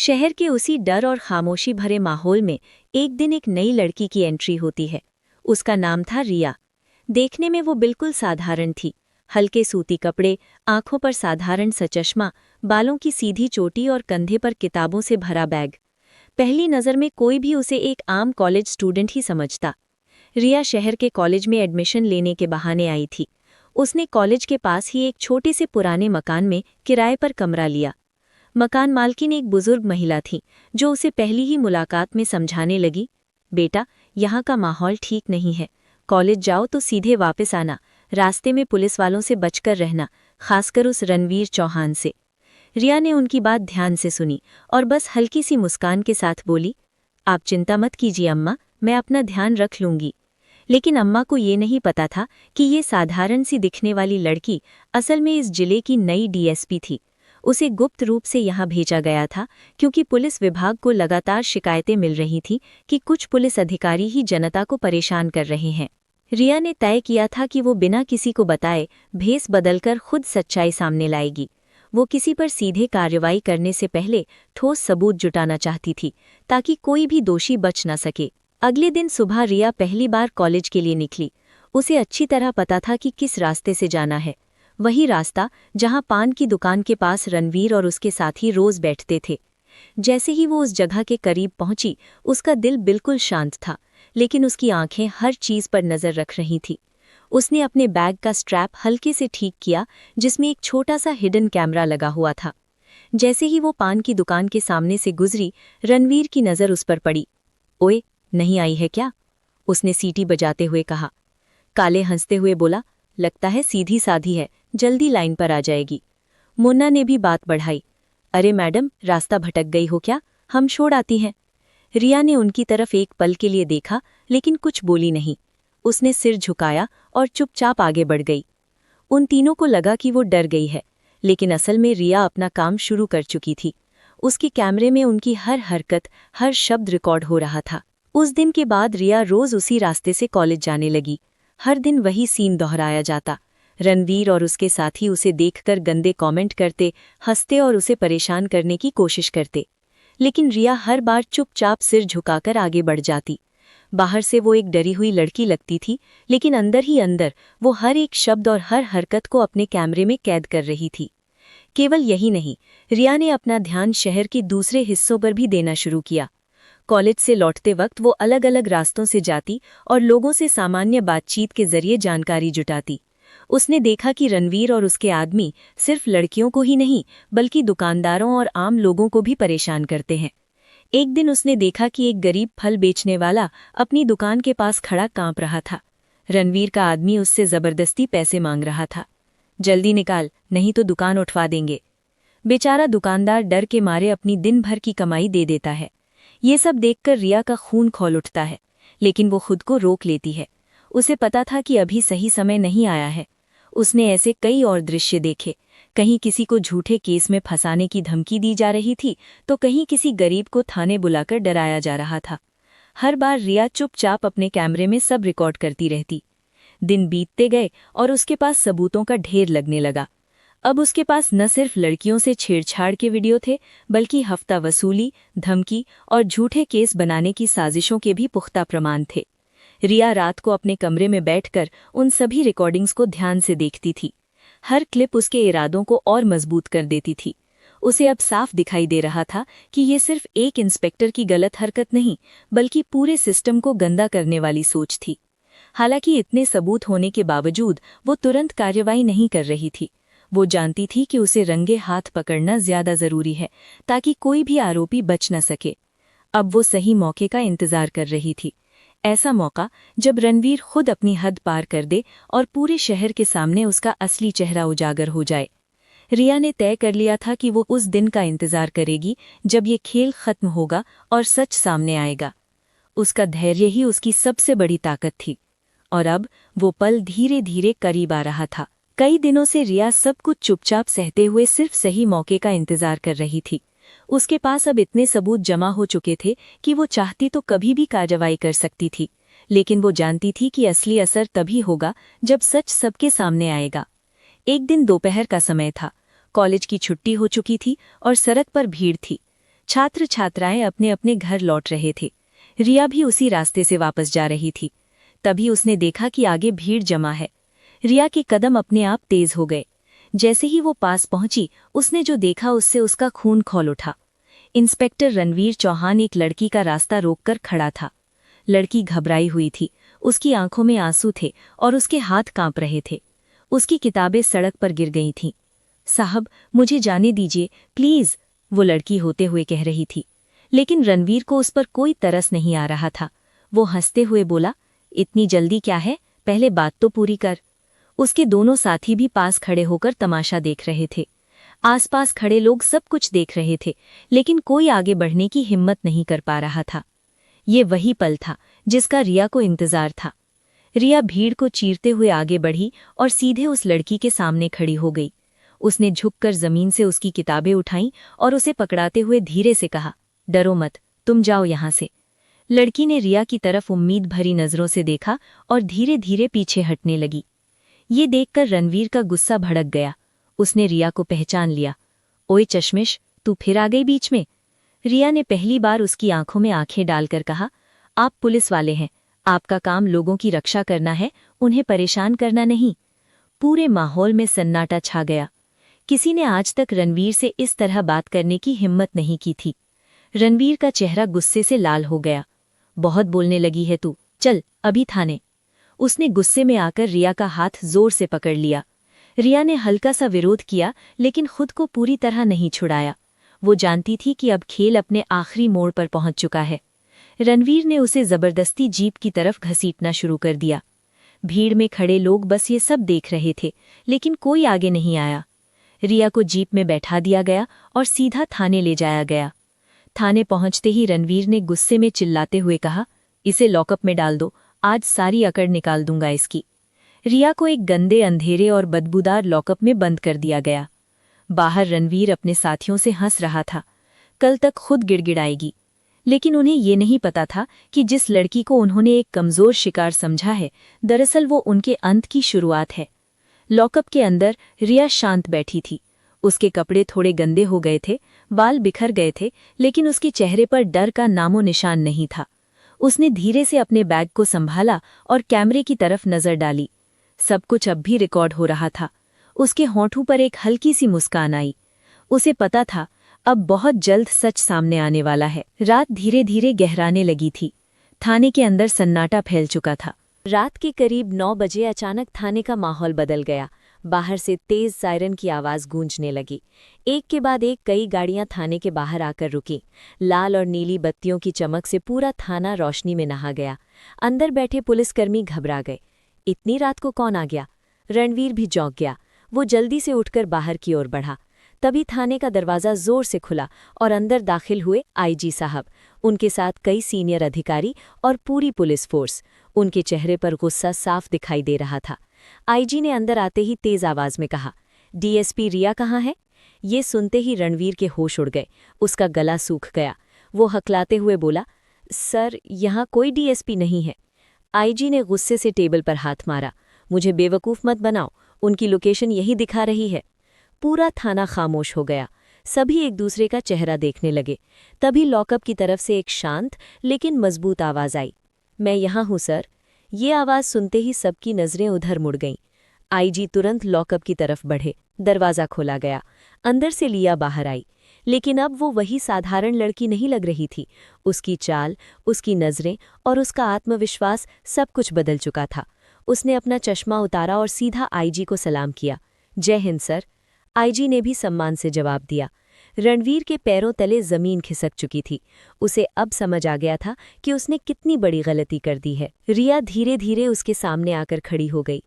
शहर के उसी डर और खामोशी भरे माहौल में एक दिन एक नई लड़की की एंट्री होती है। उसका नाम था रिया। देखने में वो बिल्कुल साधारण थी। हल्के सूती कपड़े, आंखों पर साधारण सा चश्मा, बालों की सीधी चोटी और कंधे पर किताबों से भरा बैग। पहली नज़र में कोई भी उसे एक आम कॉलेज स्टूडेंट ही समझता। रिया शहर के कॉलेज में एडमिशन लेने के बहाने आई थी। उसने कॉलेज के पास ही एक छोटे से पुराने मकान में किराए पर कमरा लिया। मकान मालकिन एक बुजुर्ग महिला थी, जो उसे पहली ही मुलाकात में समझाने लगी, बेटा, यहाँ का माहौल ठीक नहीं है। कॉलेज जाओ तो सीधे वापस आना। रास्ते में पुलिस वालों से बचकर रहना, खासकर उस रणवीर चौहान से। रिया ने उनकी बात ध्यान से सुनी और बस हल्की सी मुस्कान के साथ बोली, आप चिंता मत कीजिए अम्मा, मैं अपना ध्यान रख लूंगी। लेकिन अम्मा को ये नहीं पता था कि ये साधारण सी दिखने वाली लड़की असल में इस जिले की नई डीएसपी थी। उसे गुप्त रूप से यहाँ भेजा गया था क्योंकि पुलिस विभाग को लगातार शिकायतें मिल रही थीं कि कुछ पुलिस अधिकारी ही जनता को परेशान कर रहे हैं। रिया ने तय किया था कि वो बिना किसी को बताए भेस बदलकर खुद सच्चाई सामने लाएगी। वो किसी पर सीधे कार्रवाई करने से पहले ठोस सबूत जुटाना चाहती थी, ताकि कोई भी दोषी बच न सके। अगले दिन सुबह रिया पहली बार कॉलेज के लिए निकली। उसे अच्छी तरह पता था कि किस रास्ते से जाना है। वही रास्ता जहां पान की दुकान के पास रणवीर और उसके साथी रोज बैठते थे। जैसे ही वो उस जगह के करीब पहुंची, उसका दिल बिल्कुल शांत था, लेकिन उसकी आंखें हर चीज पर नजर रख रही थी। उसने अपने बैग का स्ट्रैप हल्के से ठीक किया, जिसमें एक छोटा सा हिडन कैमरा लगा हुआ था। जैसे ही वो पान की दुकान के सामने से गुजरी, रणवीर की नजर उस पर पड़ी। ओए, नहीं आई है क्या? उसने सीटी बजाते हुए कहा। काले हंसते हुए बोला, लगता है सीधी साधी है, जल्दी लाइन पर आ जाएगी। मुन्ना ने भी बात बढ़ाई, अरे मैडम, रास्ता भटक गई हो क्या? हम छोड़ आती हैं। रिया ने उनकी तरफ एक पल के लिए देखा, लेकिन कुछ बोली नहीं। उसने सिर झुकाया और चुपचाप आगे बढ़ गई। उन तीनों को लगा कि वो डर गई है, लेकिन असल में रिया अपना काम शुरू कर चुकी थी। उसके कैमरे में उनकी हर हरकत, हर शब्द रिकॉर्ड हो रहा था। उस दिन के बाद रिया रोज उसी रास्ते से कॉलेज जाने लगी। हर दिन वही सीन दोहराया जाता। रणवीर और उसके साथी उसे देखकर गंदे कमेंट करते, हंसते और उसे परेशान करने की कोशिश करते। लेकिन रिया हर बार चुपचाप सिर झुकाकर आगे बढ़ जाती। बाहर से वो एक डरी हुई लड़की लगती थी, लेकिन अंदर ही अंदर वो हर एक शब्द और हर हरकत को अपने कैमरे में कैद कर रही थी। केवल यही नहीं, रिया ने अपना ध्यान शहर के दूसरे हिस्सों पर भी देना शुरू किया। कॉलेज से लौटते वक्त वो अलग अलग रास्तों से जाती और लोगों से सामान्य बातचीत के जरिए जानकारी जुटाती। उसने देखा कि रणवीर और उसके आदमी सिर्फ लड़कियों को ही नहीं, बल्कि दुकानदारों और आम लोगों को भी परेशान करते हैं। एक दिन उसने देखा कि एक गरीब फल बेचने वाला अपनी दुकान के पास खड़ा कांप रहा था। रणवीर का आदमी उससे जबरदस्ती पैसे मांग रहा था। जल्दी निकाल, नहीं तो दुकान उठवा देंगे। बेचारा दुकानदार डर के मारे अपनी दिन भर की कमाई दे देता है। ये सब देखकर रिया का खून खौल उठता है, लेकिन वो खुद को रोक लेती है। उसे पता था कि अभी सही समय नहीं आया है। उसने ऐसे कई और दृश्य देखे। कहीं किसी को झूठे केस में फंसाने की धमकी दी जा रही थी, तो कहीं किसी गरीब को थाने बुलाकर डराया जा रहा था। हर बार रिया चुपचाप अपने कैमरे में सब रिकॉर्ड करती रहती। दिन बीतते गए और उसके पास सबूतों का ढेर लगने लगा। अब उसके पास न सिर्फ लड़कियों से छेड़छाड़ के वीडियो थे, बल्कि हफ्ता वसूली, धमकी और झूठे केस बनाने की साजिशों के भी पुख्ता प्रमाण थे। रिया रात को अपने कमरे में बैठकर उन सभी रिकॉर्डिंग्स को ध्यान से देखती थी। हर क्लिप उसके इरादों को और मजबूत कर देती थी। उसे अब साफ दिखाई दे रहा था कि ये सिर्फ एक इंस्पेक्टर की गलत हरकत नहीं, बल्कि पूरे सिस्टम को गंदा करने वाली सोच थी। हालांकि इतने सबूत होने के बावजूद वो तुरंत कार्रवाई नहीं कर रही थी। वो जानती थी कि उसे रंगे हाथ पकड़ना ज्यादा जरूरी है, ताकि कोई भी आरोपी बच न सके। अब वो सही मौके का इंतजार कर रही थी। ऐसा मौका जब रणवीर खुद अपनी हद पार कर दे और पूरे शहर के सामने उसका असली चेहरा उजागर हो जाए। रिया ने तय कर लिया था कि वो उस दिन का इंतजार करेगी जब ये खेल खत्म होगा और सच सामने आएगा। उसका धैर्य ही उसकी सबसे बड़ी ताकत थी, और अब वो पल धीरे धीरे करीब आ रहा था। कई दिनों से रिया सब कुछ चुपचाप सहते हुए सिर्फ सही मौके का इंतजार कर रही थी। उसके पास अब इतने सबूत जमा हो चुके थे कि वो चाहती तो कभी भी कार्रवाई कर सकती थी, लेकिन वो जानती थी कि असली असर तभी होगा जब सच सबके सामने आएगा। एक दिन दोपहर का समय था। कॉलेज की छुट्टी हो चुकी थी और सड़क पर भीड़ थी। छात्र छात्राएं अपने अपने घर लौट रहे थे। रिया भी उसी रास्ते से वापस जा रही थी। तभी उसने देखा कि आगे भीड़ जमा है। रिया के कदम अपने आप तेज हो गए। जैसे ही वो पास पहुंची, उसने जो देखा उससे उसका खून खौल उठा। इंस्पेक्टर रणवीर चौहान एक लड़की का रास्ता रोककर खड़ा था। लड़की घबराई हुई थी, उसकी आंखों में आंसू थे और उसके हाथ कांप रहे थे। उसकी किताबें सड़क पर गिर गई थीं। साहब, मुझे जाने दीजिए प्लीज, वो लड़की होते हुए कह रही थी। लेकिन रणवीर को उस पर कोई तरस नहीं आ रहा था। वो हंसते हुए बोला, इतनी जल्दी क्या है, पहले बात तो पूरी कर। उसके दोनों साथी भी पास खड़े होकर तमाशा देख रहे थे। आसपास खड़े लोग सब कुछ देख रहे थे, लेकिन कोई आगे बढ़ने की हिम्मत नहीं कर पा रहा था। ये वही पल था जिसका रिया को इंतजार था। रिया भीड़ को चीरते हुए आगे बढ़ी और सीधे उस लड़की के सामने खड़ी हो गई। उसने झुककर जमीन से उसकी किताबें उठाईं और उसे पकड़ाते हुए धीरे से कहा, डरो मत, तुम जाओ यहां से। लड़की ने रिया की तरफ उम्मीद भरी नजरों से देखा और धीरे धीरे पीछे हटने लगी। ये देखकर रणवीर का गुस्सा भड़क गया। उसने रिया को पहचान लिया। ओए चश्मिश, तू फिर आ गई बीच में। रिया ने पहली बार उसकी आंखों में आंखें डालकर कहा, आप पुलिस वाले हैं, आपका काम लोगों की रक्षा करना है, उन्हें परेशान करना नहीं। पूरे माहौल में सन्नाटा छा गया। किसी ने आज तक रणवीर से इस तरह बात करने की हिम्मत नहीं की थी। रणवीर का चेहरा गुस्से से लाल हो गया। बहुत बोलने लगी है तू, चल अभी थाने। उसने गुस्से में आकर रिया का हाथ जोर से पकड़ लिया। रिया ने हल्का सा विरोध किया, लेकिन खुद को पूरी तरह नहीं छुड़ाया। वो जानती थी कि अब खेल अपने आखिरी मोड़ पर पहुंच चुका है। रणवीर ने उसे जबरदस्ती जीप की तरफ घसीटना शुरू कर दिया। भीड़ में खड़े लोग बस ये सब देख रहे थे, लेकिन कोई आगे नहीं आया। रिया को जीप में बैठा दिया गया और सीधा थाने ले जाया गया। थाने पहुंचते ही रणवीर ने गुस्से में चिल्लाते हुए कहा, इसे लॉकअप में डाल दो, आज सारी अकड़ निकाल दूंगा इसकी। रिया को एक गंदे, अंधेरे और बदबूदार लॉकअप में बंद कर दिया गया। बाहर रणवीर अपने साथियों से हंस रहा था। कल तक खुद गिड़गिड़ाएगी, लेकिन उन्हें ये नहीं पता था कि जिस लड़की को उन्होंने एक कमजोर शिकार समझा है, दरअसल वो उनके अंत की शुरुआत है। लॉकअप के अंदर रिया शांत बैठी थी। उसके कपड़े थोड़े गंदे हो गए थे, बाल बिखर गए थे, लेकिन उसके चेहरे पर डर का नामो निशान नहीं था। उसने धीरे से अपने बैग को संभाला और कैमरे की तरफ नजर डाली। सब कुछ अब भी रिकॉर्ड हो रहा था। उसके होंठों पर एक हल्की सी मुस्कान आई। उसे पता था अब बहुत जल्द सच सामने आने वाला है। रात धीरे धीरे गहराने लगी थी। थाने के अंदर सन्नाटा फैल चुका था। रात के करीब 9 बजे अचानक थाने का माहौल बदल गया। बाहर से तेज सायरन की आवाज गूंजने लगी। एक के बाद एक कई गाड़ियां थाने के बाहर आकर रुकीं। लाल और नीली बत्तियों की चमक से पूरा थाना रोशनी में नहा गया। अंदर बैठे पुलिसकर्मी घबरा गए। इतनी रात को कौन आ गया? रणवीर भी चौंक गया। वो जल्दी से उठकर बाहर की ओर बढ़ा। तभी थाने का दरवाज़ा जोर से खुला और अंदर दाखिल हुए आईजी साहब। उनके साथ कई सीनियर अधिकारी और पूरी पुलिस फोर्स। उनके चेहरे पर गुस्सा साफ दिखाई दे रहा था। आईजी ने अंदर आते ही तेज आवाज में कहा, डीएसपी रिया कहाँ है? ये सुनते ही रणवीर के होश उड़ गए। उसका गला सूख गया। वो हकलाते हुए बोला, सर, यहाँ कोई डीएसपी नहीं है। आईजी ने गुस्से से टेबल पर हाथ मारा। मुझे बेवकूफ़ मत बनाओ, उनकी लोकेशन यही दिखा रही है। पूरा थाना खामोश हो गया। सभी एक दूसरे का चेहरा देखने लगे। तभी लॉकअप की तरफ से एक शांत लेकिन मजबूत आवाज़ आई, मैं यहाँ हूँ सर। ये आवाज़ सुनते ही सबकी नज़रें उधर मुड़ गईं। आईजी तुरंत लॉकअप की तरफ बढ़े। दरवाज़ा खोला गया। अंदर से लिया बाहर आई, लेकिन अब वो वही साधारण लड़की नहीं लग रही थी। उसकी चाल, उसकी नज़रें और उसका आत्मविश्वास सब कुछ बदल चुका था। उसने अपना चश्मा उतारा और सीधा आईजी को सलाम किया। जय हिंद सर। आईजी ने भी सम्मान से जवाब दिया। रणवीर के पैरों तले जमीन खिसक चुकी थी। उसे अब समझ आ गया था कि उसने कितनी बड़ी गलती कर दी है। रिया धीरे धीरे उसके सामने आकर खड़ी हो गई।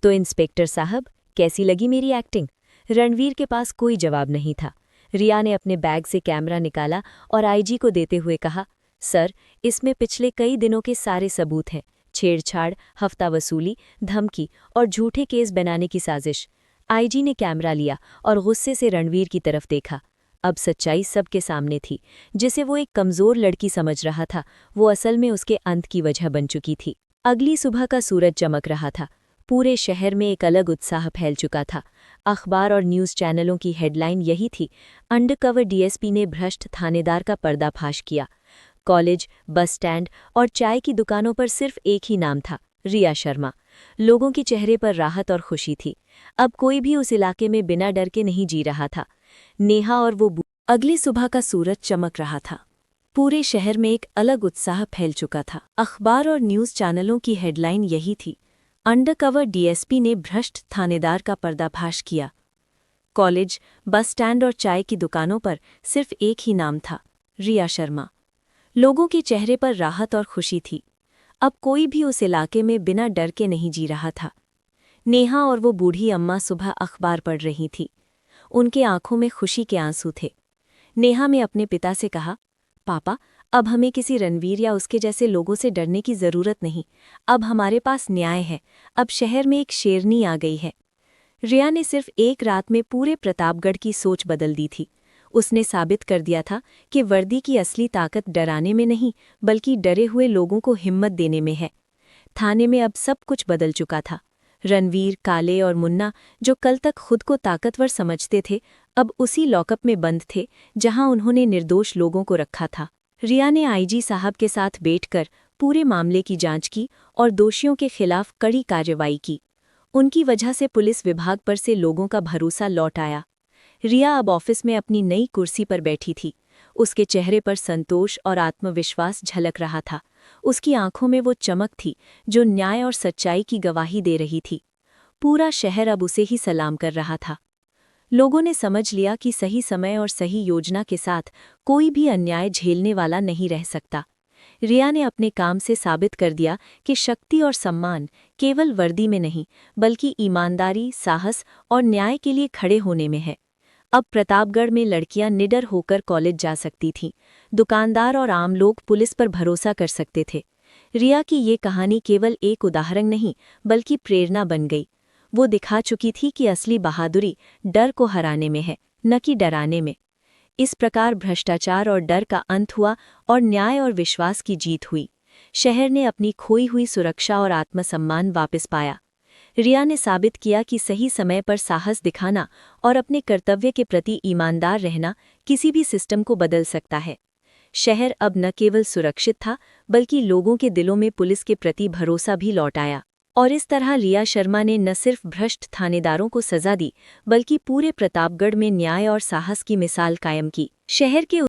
तो इंस्पेक्टर साहब, कैसी लगी मेरी एक्टिंग? रणवीर के पास कोई जवाब नहीं था। रिया ने अपने बैग से कैमरा निकाला और आईजी को देते हुए कहा, सर, इसमें पिछले कई दिनों के सारे सबूत हैं। छेड़छाड़, हफ्ता वसूली, धमकी और झूठे केस बनाने की साजिश। आईजी ने कैमरा लिया और गुस्से से रणवीर की तरफ देखा। अब सच्चाई सबके सामने थी। जिसे वो एक कमज़ोर लड़की समझ रहा था, वो असल में उसके अंत की वजह बन चुकी थी। अगली सुबह का सूरज चमक रहा था। पूरे शहर में एक अलग उत्साह फैल चुका था। अखबार और न्यूज़ चैनलों की हेडलाइन यही थी, अंडरकवर डीएसपी ने भ्रष्ट थानेदार का पर्दाफाश किया। कॉलेज, बस स्टैंड और चाय की दुकानों पर सिर्फ एक ही नाम था, रिया शर्मा। लोगों के चेहरे पर राहत और खुशी थी। अब कोई भी उस इलाके में बिना डर के नहीं जी रहा था। नेहा और वो अगली सुबह का सूरज चमक रहा था। पूरे शहर में एक अलग उत्साह फैल चुका था। अखबार और न्यूज़ चैनलों की हेडलाइन यही थी, अंडरकवर डीएसपी ने भ्रष्ट थानेदार का पर्दाफाश किया। कॉलेज, बस स्टैंड और चाय की दुकानों पर सिर्फ एक ही नाम था, रिया शर्मा। लोगों के चेहरे पर राहत और खुशी थी। अब कोई भी उस इलाके में बिना डर के नहीं जी रहा था। नेहा और वो बूढ़ी अम्मा सुबह अखबार पढ़ रही थी। उनके आंखों में खुशी के आंसू थे। नेहा ने अपने पिता से कहा, पापा, अब हमें किसी रणवीर या उसके जैसे लोगों से डरने की जरूरत नहीं। अब हमारे पास न्याय है। अब शहर में एक शेरनी आ गई है। रिया ने सिर्फ एक रात में पूरे प्रतापगढ़ की सोच बदल दी थी। उसने साबित कर दिया था कि वर्दी की असली ताकत डराने में नहीं, बल्कि डरे हुए लोगों को हिम्मत देने में है। थाने में अब सब कुछ बदल चुका था। रणवीर, काले और मुन्ना, जो कल तक खुद को ताकतवर समझते थे, अब उसी लॉकअप में बंद थे जहां उन्होंने निर्दोष लोगों को रखा था। रिया ने आईजी साहब के साथ बैठकर पूरे मामले की जांच की और दोषियों के खिलाफ कड़ी कार्रवाई की। उनकी वजह से पुलिस विभाग पर से लोगों का भरोसा लौट आया। रिया अब ऑफिस में अपनी नई कुर्सी पर बैठी थी। उसके चेहरे पर संतोष और आत्मविश्वास झलक रहा था। उसकी आंखों में वो चमक थी जो न्याय और सच्चाई की गवाही दे रही थी। पूरा शहर अब उसे ही सलाम कर रहा था। लोगों ने समझ लिया कि सही समय और सही योजना के साथ कोई भी अन्याय झेलने वाला नहीं रह सकता। रिया ने अपने काम से साबित कर दिया कि शक्ति और सम्मान केवल वर्दी में नहीं, बल्कि ईमानदारी, साहस और न्याय के लिए खड़े होने में है। अब प्रतापगढ़ में लड़कियां निडर होकर कॉलेज जा सकती थीं। दुकानदार और आम लोग पुलिस पर भरोसा कर सकते थे। रिया की ये कहानी केवल एक उदाहरण नहीं, बल्कि प्रेरणा बन गई। वो दिखा चुकी थी कि असली बहादुरी डर को हराने में है, न कि डराने में। इस प्रकार भ्रष्टाचार और डर का अंत हुआ और न्याय और विश्वास की जीत हुई। शहर ने अपनी खोई हुई सुरक्षा और आत्मसम्मान वापस पाया। रिया ने साबित किया कि सही समय पर साहस दिखाना और अपने कर्तव्य के प्रति ईमानदार रहना किसी भी सिस्टम को बदल सकता है। शहर अब न केवल सुरक्षित था, बल्कि लोगों के दिलों में पुलिस के प्रति भरोसा भी लौट आया। और इस तरह रिया शर्मा ने न सिर्फ भ्रष्ट थानेदारों को सजा दी, बल्कि पूरे प्रतापगढ़ में न्याय और साहस की मिसाल कायम की। शहर के